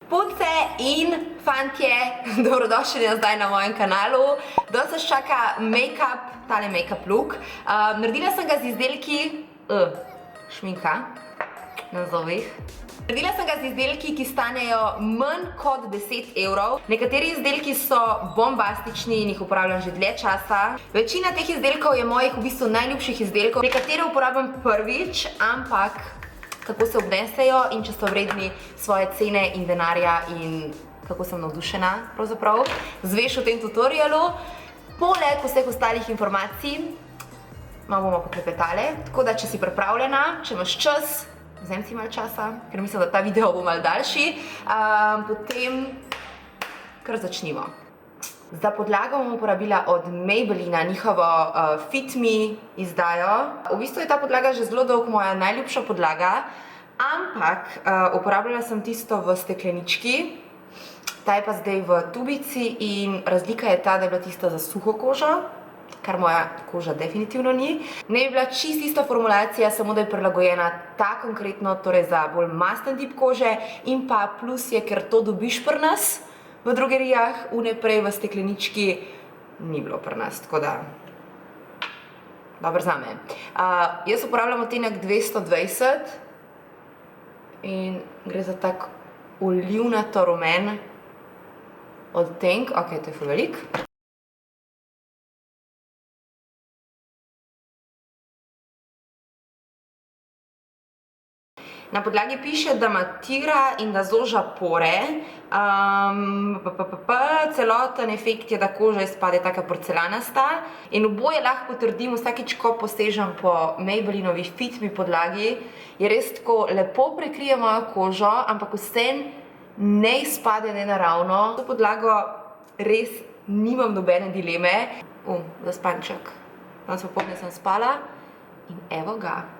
Punce in fantje, dobrodošli zdaj na mojem kanalu. Danes se čaka make-up, tale make-up look. Naredila sem ga z izdelki, šminka, nazovih. Naredila sem ga z izdelki, ki stanejo manj kot 10 evrov. Nekateri izdelki so bombastični in jih uporabljam že dlje časa. Večina teh izdelkov je mojih v bistvu najljubših izdelkov. Nekatere uporabljam prvič, ampak kako se obnesejo in če so vredni svoje cene in denarja in kako sem navdušena pravzaprav zveš v tem tutorialu. Poleg vseh ostalih informacij malo bomo poklepetale, tako da če si pripravljena, če imaš čas, vzem si malo časa, ker mislim, da ta video bo malo daljši, potem kar začnimo. Za podlago bom uporabila od Maybellina njihovo Fit Me izdajo. V bistvu je ta podlaga že zelo dolgo moja najljubša podlaga, ampak uporabljala sem tisto v steklenički, ta je pa zdaj v tubici in razlika je ta, da je bila tista za suho kožo, kar moja koža definitivno ni. Ne je bila čist ista formulacija, samo da je prilagojena ta konkretno, torej za bolj masten tip kože in pa plus je, ker to dobiš pri nas, v drogerijah, vnaprej v steklenički ni bilo pri nas, tako da dobro zame. Jaz uporabljam odtenek 220 in gre za tak olivnato rumen odtenek, ok, to je ful velik. Na podlagi piše, da matira in da zoža pore. Celoten efekt je, da koža izpade taka porcelanasta. In oboje lahko potrdim vsakič, ko posežem po Maybellinovi Fit Me podlagi. Je res tako lepo prekrije mojo kožo, ampak vseeno ne izpade nenaravno. To podlago res nimam nobene dileme. Zaspanček. Danes popoldne sem spala in evo ga.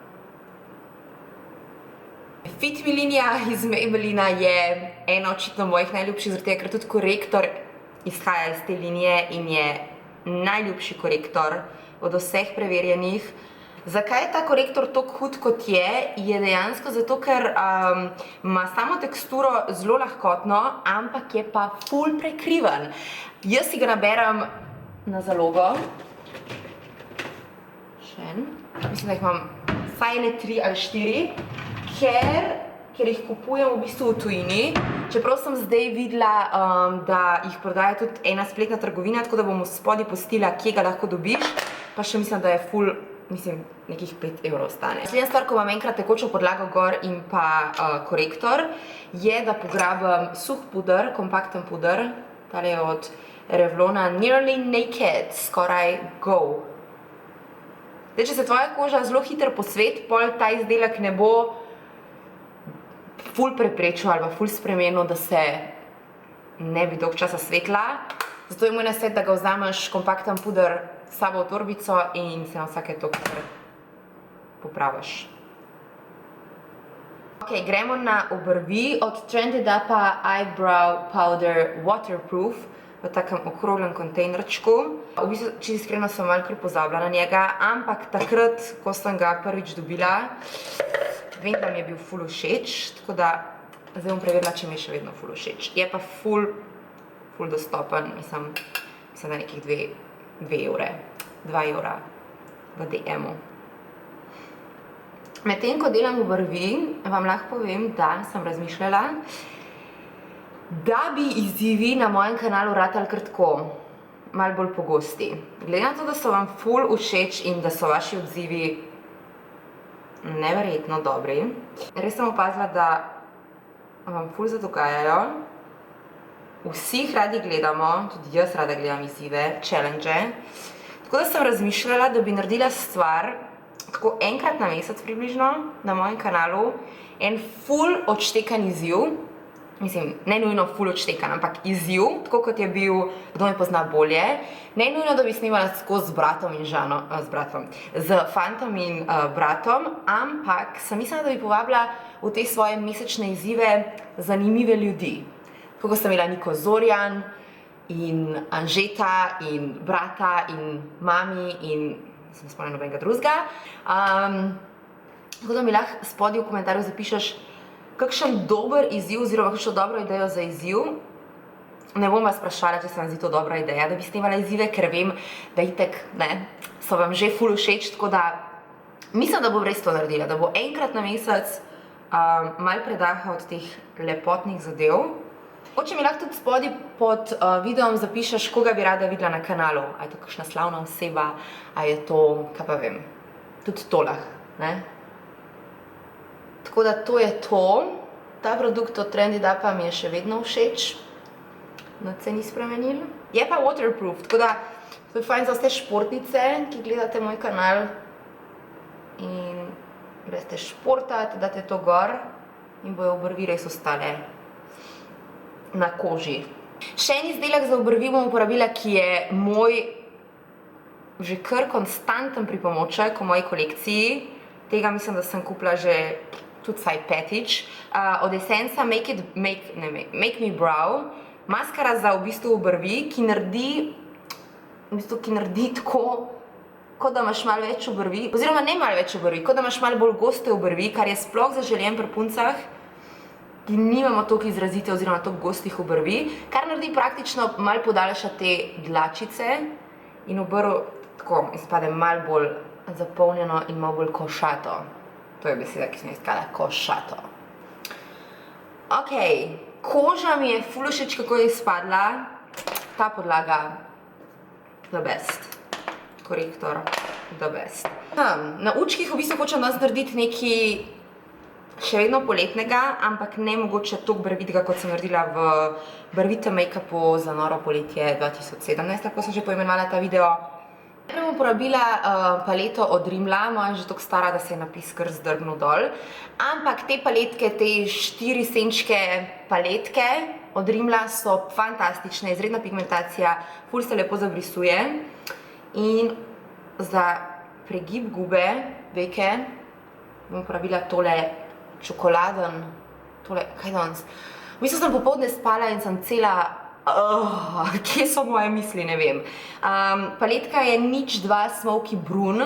Fit Me linija iz Maybellina je ena očitno mojih najljubših, zaradi tega, ker tudi korektor izhaja iz te linije in je najljubši korektor od vseh preverjenih. Zakaj je ta korektor tako hud, kot je? Je dejansko zato, ker ima samo teksturo zelo lahkotno, ampak je pa ful prekrivan. Jaz si ga naberem na zalogo. Še en. Mislim, da jih imam vsaj ne 3 ali 4. Ker jih kupujem v bistvu v tujini, čeprav sem zdaj videla, da jih prodaja tudi ena spletna trgovina, tako da bom spodaj postila, kje ga lahko dobiš, pa še mislim, da je ful, nekih 5 evrov stane. Naslednja stvar, ko imam enkrat tekočo podlago gor in pa korektor, je, da pograbim suh puder, kompakten puder, tale je od Revlona Nearly Naked, skoraj Go. Zdaj, če se tvoja koža zelo hitro posveti, pol ta izdelek ne bo ful preprečil ali pa ful spremenil, da se ne bi dolgo časa svetla. Zato je moj nasvet, da ga vzameš kompakten puder s sabo v torbico in se na vsake toliko popraviš. Ok, gremo na obrvi od Trended Upa Eyebrow Powder Waterproof v takem okroglen kontejnerčku. V bistvu, čisto iskreno sem malo kar pozabila na njega, ampak takrat, ko sem ga prvič dobila, vem, da mi je bil ful všeč, tako da zdaj bom preverila, če mi je še vedno ful všeč. Je pa ful dostopen, mislim, da nekih 2 evre, 2 evra v DM-u. Medtem, ko delam obrvi, vam lahko povem, da sem razmišljala, da bi izzivi na mojem kanalu ratali kar tako, malo bolj pogosti. Glede na to, da so vam ful všeč in da so vaši odzivi neverjetno dobri. Res sem opazila, da vam ful zadogajajo. Vsi jih radi gledamo, tudi jaz rada gledam izzive, challenge. Tako da sem razmišljala, da bi naredila stvar tako enkrat na mesec približno na mojem kanalu, en ful odštekan izziv. Mislim, ne nujno ful odštekan, ampak izziv, tako kot je bil Kdo me pozna bolje. Ne nujno, da bi snimala skozi z bratom in Žano, z fantom in bratom, ampak sem mislila, da bi povabila v te svoje mesečne izzive zanimive ljudi. Tako sem imela Niko Zorjan in Anžeta in brata in mami in sem spomnila nobenega drugega. Tako da mi lahko spodaj v komentarju zapišeš, kakšen dober izziv oziroma kakšno dobro idejo za izziv. Ne bom vas sprašala, če se vam zdi to dobra ideja, da bi snemala izzive, ker vem, da itek, so vam že ful všeč, tako da mislim, da bom res to naredila, da bo enkrat na mesec malo predaha od teh lepotnih zadev. Če mi lahko tudi spodaj pod videom zapišeš, koga bi rada videla na kanalu. A je to kakšna slavna oseba, a je to, kaj pa vem, tudi to lahko, ne? Tako da to je to. Ta produkt od Trendy Dapa mi je še vedno všeč. Nič se ni spremenil. Je pa waterproof, tako da to je fajn za vse športnice, ki gledate moj kanal in greste športati, date to gor in bojo obrvi res ostale na koži. Še en izdelek za obrvi bom uporabila, ki je moj že kar konstanten pripomoček v moji kolekciji. Tega mislim, da sem kupila že tudi vsaj petič. Od Essensa Make Me Brow. Maskara za v bistvu obrvi, ki naredi tako, kot da imaš malo več obrvi, oziroma ne malo več obrvi, kot da imaš malo bolj goste obrvi, kar je sploh zaželjen pri puncah, ki nimamo toliko izrazite oziroma toliko gostih obrvi, kar naredi praktično malo podaljša te dlačice in obrv tako izpade malo bolj zapolnjeno in malo bolj košato. To je beseda, ki sem iskala, košato. Ok, koža mi je ful všeč, kako je izpadla. Ta podlaga, the best. Korektor, the best. Na učkih v bistvu hočem danes narediti nekaj še vedno poletnega, ampak ne mogoče toliko barvitega, kot sem naredila v barvitem make-upu za noro poletje 2017, tako sem že poimenovala ta video. Najprej bom uporabila paleto od Rimla, moja je že toliko stara, da se je napis kar zdrbnil dol. Ampak te paletke, te 4 senčke paletke od Rimla so fantastične, izredna pigmentacija, ful se lepo zabrisuje. In za pregib gube, veke, bom uporabila tole čokoladen, tole, kaj danes? V bistvu sem popoldne spala in sem cela, kje so moje misli, ne vem. Paletka je 02 Smoky Brun,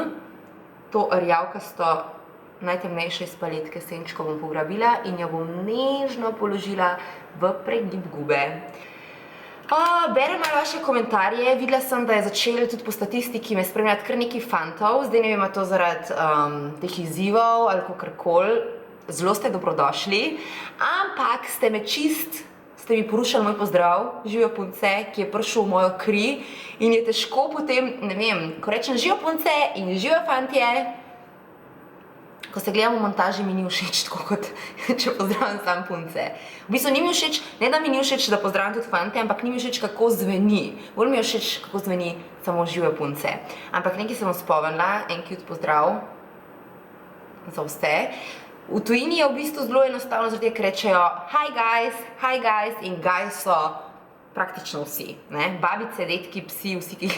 to rjavkasto, najtemnejše iz paletke senčko bom pograbila in jo bom nežno položila v pregib gube. Berem malo vaše komentarje, videla sem, da je začelo tudi po statistiki me spremljati kar nekaj fantov, zdaj ne vem, to zaradi teh izzivov ali kakorkoli, zelo ste dobrodošli, ampak ste mi porušali moj pozdrav, živijo punce, ki je prišel v mojo kri in je težko potem, ne vem, ko rečem živijo punce in živijo fantje, ko se gledam v montaži, mi ni všeč tako, kot če pozdravljam sam punce. V bistvu ni mi všeč, ne da mi ni všeč, da pozdravljam tudi fante, ampak ni mi všeč, kako zveni. Bolj mi je všeč, kako zveni samo živijo punce. Ampak nekaj se bom spomnila, en cute pozdrav za vse. V tujini je v bistvu zelo enostavno, zaradi tega, ker rečejo hi guys in guys so praktično vsi. Babice, detki, psi, vsi, ki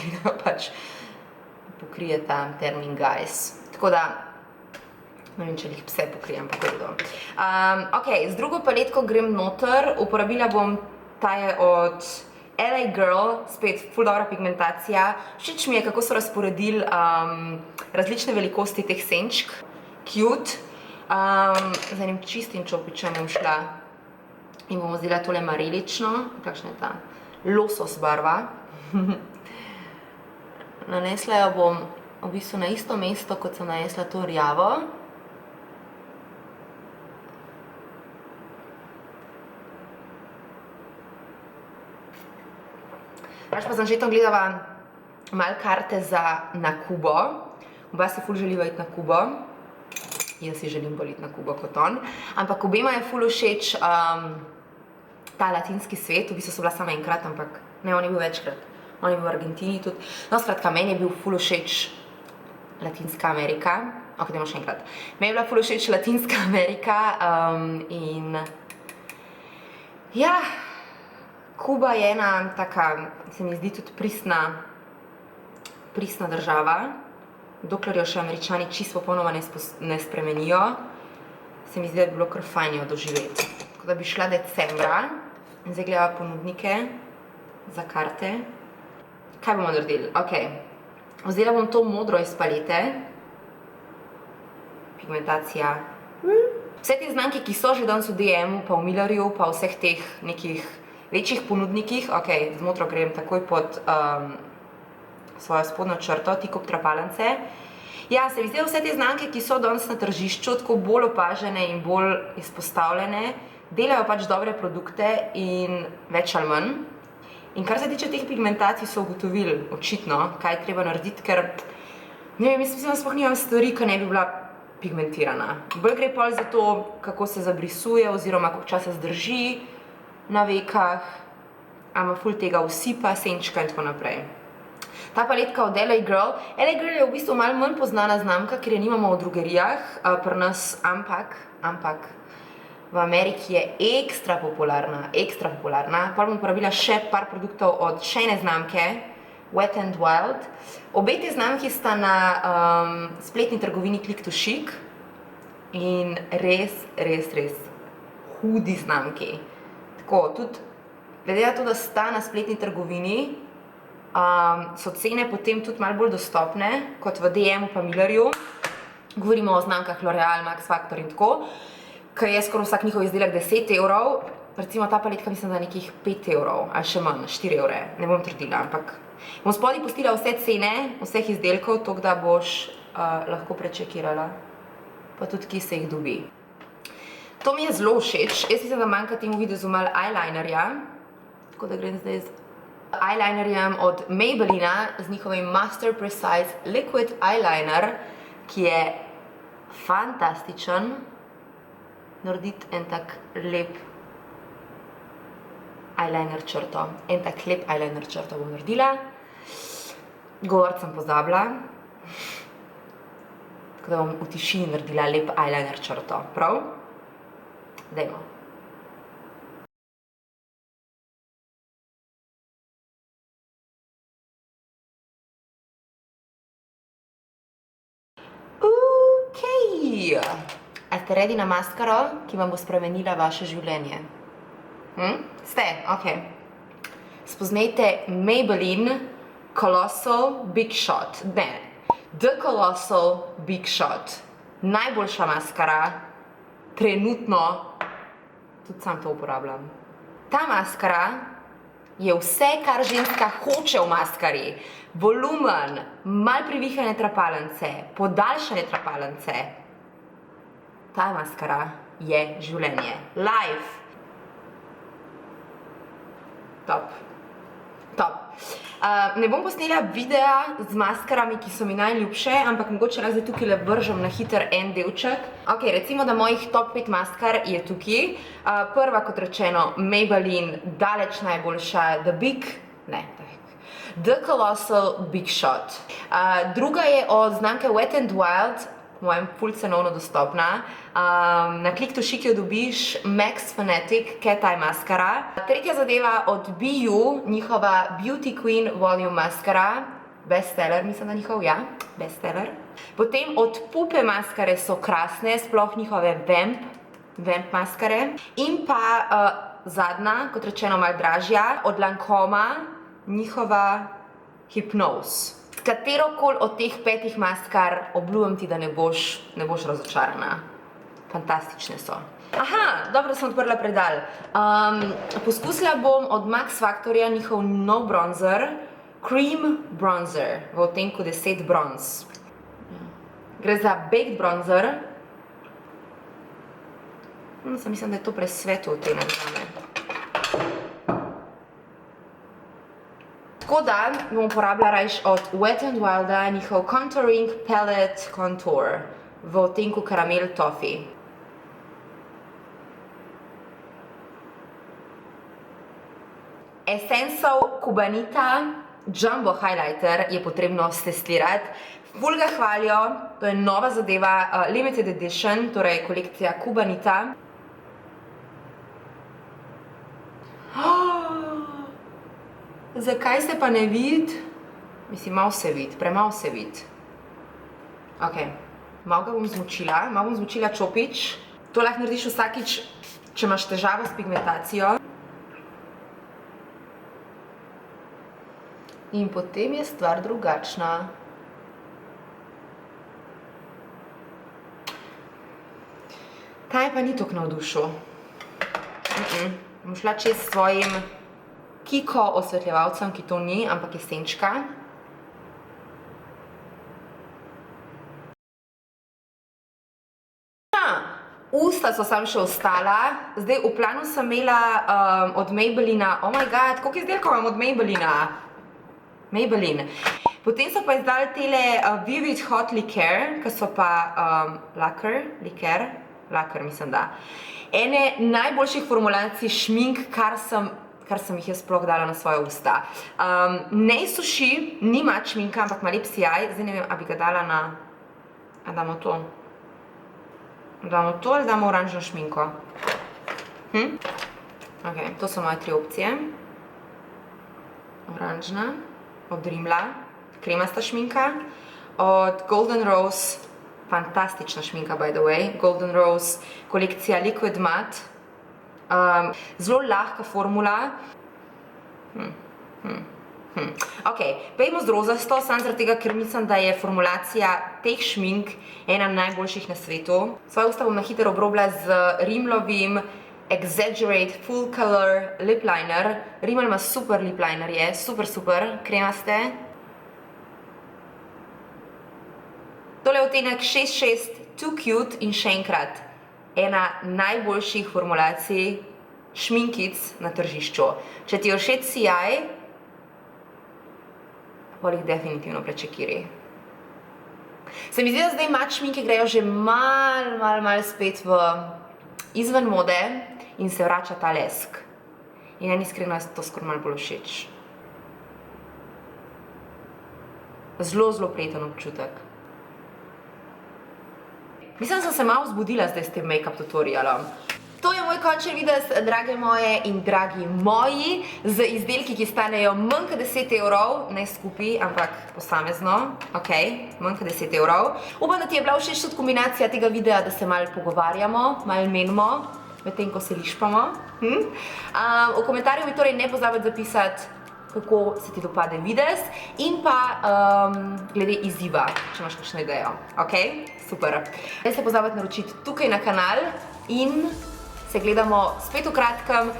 pač pokrije ta termin guys. Tako da, ne vem, če jih pse pokrijem, pa gredo. Ok, z drugo paletko grem noter, uporabila bom, ta je od LA Girl, spet ful dobra pigmentacija. Všeč mi je, kako so razporedili različne velikosti teh senčk. Cute. Z enim čistim čopičem bom šla in bom vzela tole marelično, kakšna je ta, losos barva. Nanesla jo bom v bistvu na isto mesto, kot sem nanesla to rjavo. Pač pa sem že tam gledala malo karte za na Kubo. Oba si ful želiva iti na Kubo. Jaz si želim bolj iti na Kubo kot on. Ampak obema je ful všeč ta latinski svet. V bistvu so bila samo enkrat, ampak ne, on je bil večkrat. On je bil v Argentini tudi. No, skratka, meni je bil ful všeč Latinska Amerika. Ok, dajmo še enkrat. Meni je bila ful všeč Latinska Amerika in ja, Kuba je ena taka, se mi zdi tudi pristna država. Dokler jo še Američani čisto popolnoma ne spremenijo, se mi zdi, da bi bilo kar fajn jo doživeti. Tako da bi šla decembra in zdaj gledala ponudnike za karte. Kaj bomo naredili? Ok, vzela bom to modro iz palete. Pigmentacija. Vse te znamke, ki so že danes v DM-u, pa v Millerju, pa v vseh teh nekih večjih ponudnikih, ok, zmotro grem takoj pod svojo spodnjo črto, tik ob trapalence. Ja, se mi zdi, da vse te znamke, ki so danes na tržišču, tako bolj opažene in bolj izpostavljene, delajo pač dobre produkte in več ali manj. In kar se tiče teh pigmentacij, so ugotovili očitno, kaj je treba narediti, ker ne vem, mislim, da sploh nimam stvari, ki ne bi bila pigmentirana. Bolj gre pol za to, kako se zabrisuje oziroma koliko časa zdrži na vekah, a ima ful tega usipa, senčka in tako naprej. Ta paletka od LA Girl. LA Girl je v bistvu malo manj poznana znamka, ker je nimamo v drogerijah, pri nas, ampak v Ameriki je ekstra popularna. Pol bom uporabila še par produktov od še ene znamke, Wet n Wild. Obe te znamki sta na spletni trgovini Click to Chic in res hudi znamki. Tako, tudi glede na to, da sta na spletni trgovini, so cene potem tudi malo bolj dostopne kot v DM-u pa Millerju. Govorimo o znamkah L'Oreal, Max Factor in tako, ker je skoraj vsak njihov izdelek 10 evrov. Recimo ta paletka mislim, da nekih 5 evrov ali še manj, 4 evre, ne bom trdila, ampak bom spodaj pustila vse cene, vseh izdelkov, tako da boš lahko prečekirala, pa tudi kje se jih dobi. To mi je zelo všeč, jaz mislim, da manjka temu videzu malo eyelinerja, tako da grem zdaj z eyelinerjem od Maybellina, z njihovim Master Precise Liquid Eyeliner, ki je fantastičen. Narediti en tak lep eyeliner črto. En tak lep eyeliner črto bom naredila. Govoriti sem pozabila. Tako da bom v tišini naredila lep eyeliner črto. Prav? Dajmo. Okej. A ste ready na maskaro, ki vam bo spremenila vaše življenje? Ste? Ok. Spoznajte Maybelline Colossal Big Shot. Ne. The Colossal Big Shot. Najboljša maskara. Trenutno. Tudi sam to uporabljam. Ta maskara je vse, kar ženska hoče v maskari. Volumen, malo privihane trapalence, podaljšane trapalence. Ta maskara je življenje. Life. Top. Ne bom posnela videa z maskarami, ki so mi najljubše, ampak mogoče zdaj tukaj le vržem na hiter en delček. Ok, recimo, da mojih top 5 maskar je tukaj. Prva, kot rečeno, Maybelline, daleč najboljša, The Colossal Big Shot. Druga je od znamke Wet n Wild, po mojem ful cenovno dostopna. Na Click to Chic jo dobiš, Max Fanatic Cat Eye maskara. Tretja zadeva od BU, njihova Beauty Queen Volume maskara. Bestseller, mislim, da njihov, ja, bestseller. Potem od Pupe maskare so krasne, sploh njihove Vamp maskare. In pa zadnja, kot rečeno malo dražja, od Lancoma, njihova Hypnose. Katerokoli od teh 5 maskar, obljubim ti, da ne boš razočarana. Fantastične so. Aha, dobro, da sem odprla predal. Poskusila bom od Max Factorja njihov nov bronzer, Cream Bronzer, v odtenku 10 bronze. Gre za baked bronzer. Mislim, da je to presvetel odtenek zame. Tako da bom uporabila rajš od Wet n Wilda njihov Contouring Palette Contour v odtenku Caramel Toffee. Essenceov Cubanita Jumbo Highlighter je potrebno stestirati. Ful ga hvalijo, to je nova zadeva, limited edition, torej kolekcija Cubanita. Zakaj se pa ne vidi? Mislim, malo se vidi, premalo se vidi. Ok, malo ga bom zmočila čopič. To lahko narediš vsakič, če imaš težavo s pigmentacijo. In potem je stvar drugačna. Ta je pa ni toliko navdušil. Bom šla čez s svojim Kiko osvetljevalcem, ki to ni, ampak je senčka. Usta so sam še ostala. Zdaj v planu sem imela od Maybellina, oh my god, koliko izdelkov imam od Maybellina? Maybelline. Potem so pa izdali tele Vivid Hot Liqueur, ki so pa laker, mislim da. Ene najboljših formulacij šmink, kar sem jih jaz sploh dala na svoje usta. Ne suši, ni mat šminka, ampak ima lep sijaj. Zdaj ne vem, a bi ga dala na... A damo to? Damo to ali damo oranžno šminko? Ok, to so moje 3 opcije. Oranžna, od Rimla, kremasta šminka. Od Golden Rose, fantastična šminka by the way, Golden Rose, kolekcija Liquid Matte. Zelo lahka formula. Ok, pojdimo z rozasto, samo zaradi tega, ker mislim, da je formulacija teh šmink ena najboljših na svetu. Svoje usta bom na hitro obrobila z Rimlovim Exaggerate Full Color Lip Liner. Rimmel ima super lip linerje, super, kremaste. Tole je odtenek 6.6 Too Cute in še enkrat ena najboljših formulacij šminkic na tržišču. Če ti je všeč sijaj, bolj jih definitivno prečekiri. Se mi zdi, da zdaj mat šminke grejo že mal spet izven mode in se vrača ta lesk. In eni iskreno je to skoraj malo bolj všeč. Zelo prijeten občutek. Mislim, da sem se malo vzbudila zdaj s tem make-up tutorialom. To je moj končni video, drage moje in dragi moji, z izdelki, ki stanejo manj kot 10 evrov, ne skupaj, ampak posamezno, ok, manj kot 10 evrov. Upam, da ti je bila všeč tudi kombinacija tega videa, da se malo pogovarjamo, malo menimo, medtem ko se lišpamo. V komentarju mi torej ne pozabiti zapisati, kako se ti dopade videz in pa glede izziva, če imaš kakšno idejo, ok? Super. Ne se pozabiti naročiti tukaj na kanal in se gledamo spet v kratkem,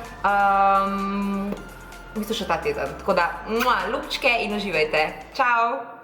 v bistvu še ta teden. Tako da, ljubčke in uživajte. Čau!